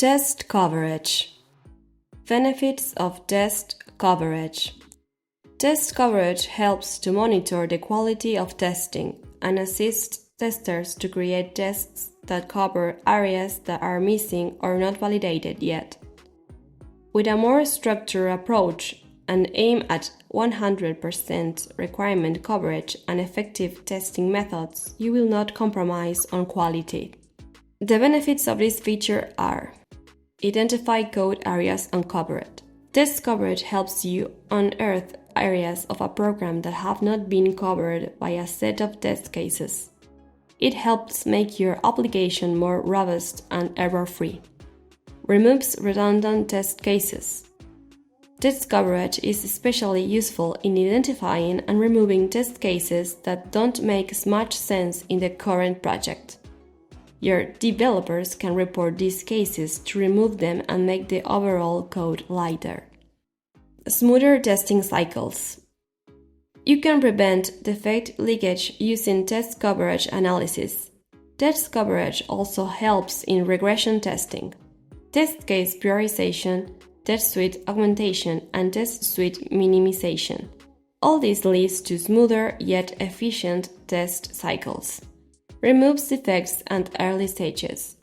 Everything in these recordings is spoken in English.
Test coverage. Benefits of test coverage. Test coverage helps to monitor the quality of testing and assists testers to create tests that cover areas that are missing or not validated yet. With a more structured approach and aim at 100% requirement coverage and effective testing methods, you will not compromise on quality. The benefits of this feature are: identify code areas uncovered. Test coverage helps you unearth areas of a program that have not been covered by a set of test cases. It helps make your application more robust and error-free. Removes redundant test cases. Test coverage is especially useful in identifying and removing test cases that don't make as much sense in the current project. Your developers can report these cases to remove them and make the overall code lighter. Smoother testing cycles. You can prevent defect leakage using test coverage analysis. Test coverage also helps in regression testing, test case prioritization, test suite augmentation, and test suite minimization. All this leads to smoother yet efficient test cycles. Removes defects at early stages.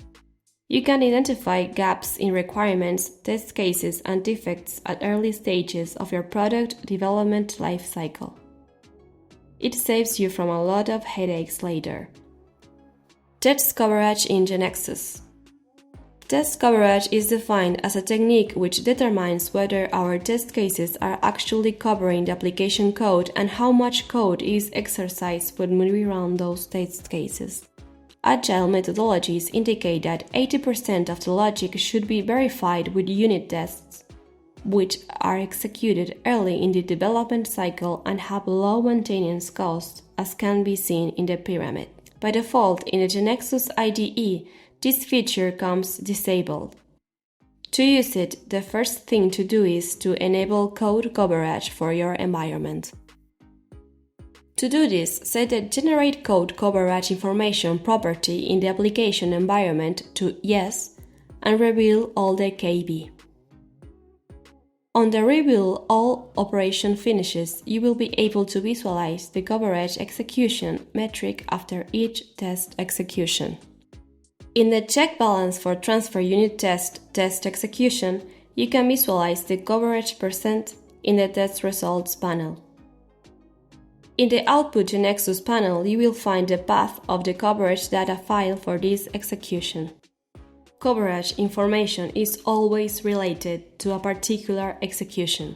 You can identify gaps in requirements, test cases, and defects at early stages of your product development lifecycle. It saves you from a lot of headaches later. Test coverage in GeneXus. Test coverage is defined as a technique which determines whether our test cases are actually covering the application code and how much code is exercised when we run those test cases. Agile methodologies indicate that 80% of the logic should be verified with unit tests, which are executed early in the development cycle and have low maintenance costs, as can be seen in the pyramid. By default, in the GeneXus IDE, this feature comes disabled. To use it, the first thing to do is to enable code coverage for your environment. To do this, set the Generate Code Coverage Information property in the application environment to Yes and reveal all the KB. On the Reveal All operation finishes, you will be able to visualize the coverage execution metric after each test execution. In the Check Balance for Transfer Unit Test execution, you can visualize the coverage percent in the Test Results panel. In the Output GeneXus panel, you will find the path of the coverage data file for this execution. Coverage information is always related to a particular execution.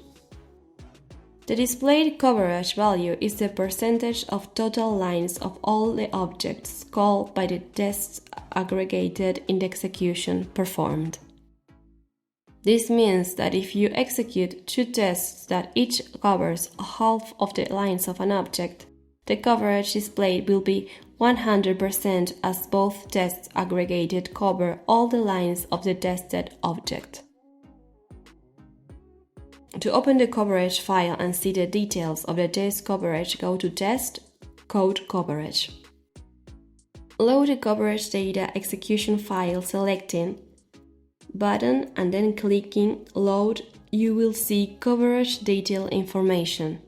The displayed coverage value is the percentage of total lines of all the objects called by the tests aggregated in the execution performed. This means that if you execute two tests that each covers half of the lines of an object, the coverage displayed will be 100% as both tests aggregated cover all the lines of the tested object. To open the coverage file and see the details of the test coverage, go to Test, Code Coverage. Load the coverage data execution file selecting button and then clicking Load. You will see coverage detail information.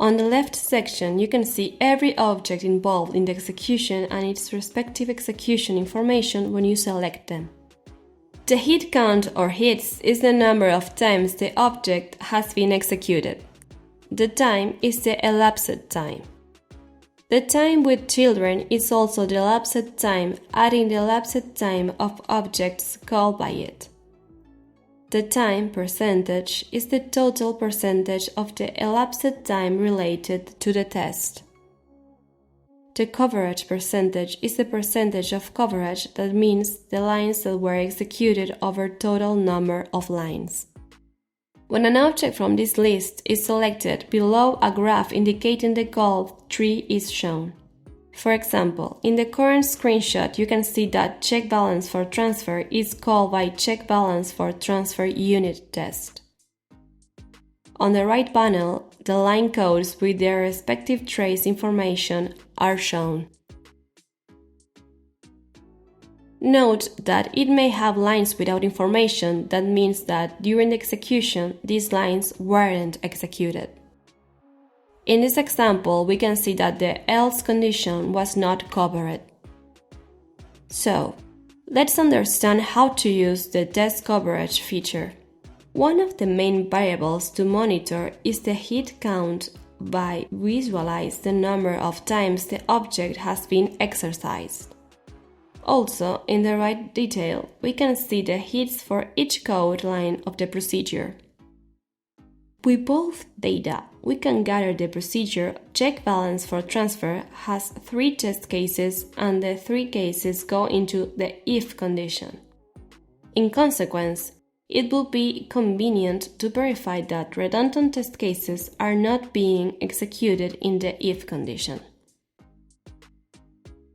On the left section, you can see every object involved in the execution and its respective execution information when you select them. The hit count or hits is the number of times the object has been executed. The time is the elapsed time. The time with children is also the elapsed time, adding the elapsed time of objects called by it. The time percentage is the total percentage of the elapsed time related to the test. The coverage percentage is the percentage of coverage, that means the lines that were executed over total number of lines. When an object from this list is selected, below a graph indicating the goal tree is shown. For example, in the current screenshot you can see that check balance for transfer is called by check balance for transfer unit test. On the right panel, the line codes with their respective trace information are shown. Note that it may have lines without information. That means that during the execution, these lines weren't executed. In this example, we can see that the else condition was not covered. So, let's understand how to use the test coverage feature. One of the main variables to monitor is the hit count by visualize the number of times the object has been exercised. Also, in the right detail, we can see the hits for each code line of the procedure. With both data, we can gather the procedure check balance for transfer has 3 test cases and the 3 cases go into the if condition. In consequence, it will be convenient to verify that redundant test cases are not being executed in the if condition.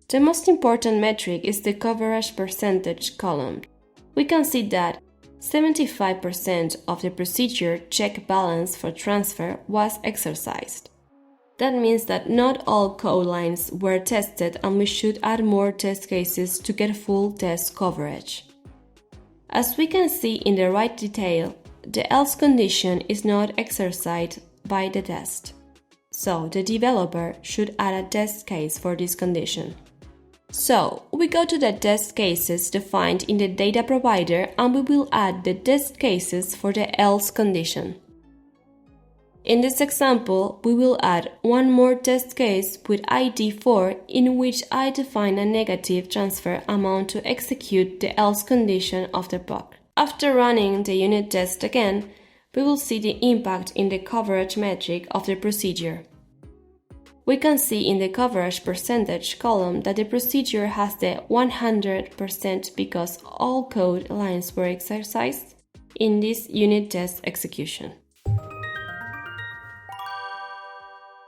The most important metric is the coverage percentage column. We can see that 75% of the procedure check balance for transfer was exercised. That means that not all code lines were tested and we should add more test cases to get full test coverage. As we can see in the right detail, the else condition is not exercised by the test. So the developer should add a test case for this condition. So, we go to the test cases defined in the data provider and we will add the test cases for the else condition. In this example, we will add one more test case with ID 4 in which I define a negative transfer amount to execute the else condition of the bug. After running the unit test again, we will see the impact in the coverage metric of the procedure. We can see in the coverage percentage column that the procedure has the 100% because all code lines were exercised in this unit test execution.